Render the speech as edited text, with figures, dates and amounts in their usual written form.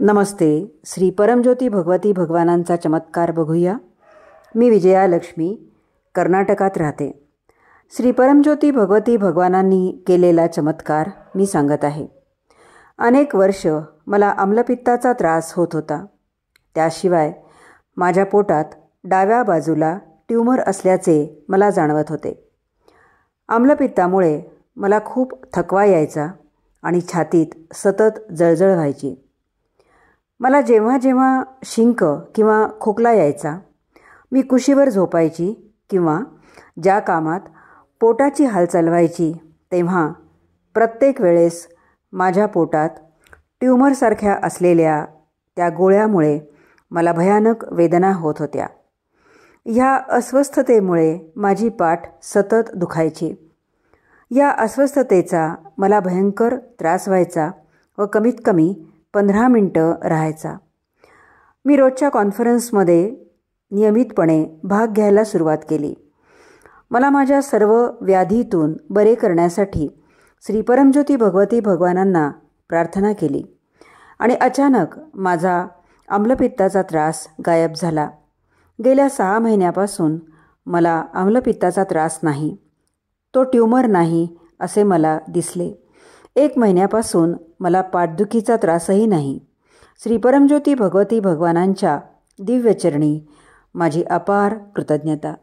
नमस्ते. श्री परमज्योती भगवती भगवानांचा चमत्कार बघूया. मी विजया लक्ष्मी, कर्नाटकात राहते. श्री परमज्योती भगवती भगवानांनी केलेला चमत्कार मी सांगत आहे. अनेक वर्ष मला आम्लपित्ताचा त्रास होत होता. त्याशिवाय माझ्या पोटात डाव्या बाजूला ट्यूमर असल्याचे मला जाणवत होते. आम्लपित्तामुळे मला खूप थकवा यायचा आणि छातीत सतत जळजळ व्हायची. मला जेव्हा जेव्हा शिंक किंवा खोकला यायचा, मी कुशीवर झोपायची किंवा ज्या कामात पोटाची हालचाल व्हायची तेव्हा प्रत्येक वेळेस माझ्या पोटात ट्यूमरसारख्या असलेल्या त्या गोळ्यामुळे मला भयानक वेदना होत होत्या. ह्या अस्वस्थतेमुळे माझी पाठ सतत दुखायची. या अस्वस्थतेचा मला भयंकर त्रास व्हायचा व कमीत कमी 15 मिनटं राहायचा. मी रोजच्या कॉन्फरन्समध्ये नियमितपणे भाग घ्यायला सुरुवात केली. मला माझ्या सर्व व्याधीतून बरे करण्यासाठी श्री परमज्योती भगवती भगवानांना प्रार्थना केली आणि अचानक माझा आम्लपित्ताचा त्रास गायब झाला. गेल्या 6 महिन्यापासून मला आम्लपित्ताचा त्रास नाही, तो ट्यूमर नाही असे मला दिसले. 1 महिन्यापासून मला पाठदुखीचा त्रासही नाही. श्री परमज्योती भगवती भगवानांच्या दिव्यचरणी माझी अपार कृतज्ञता.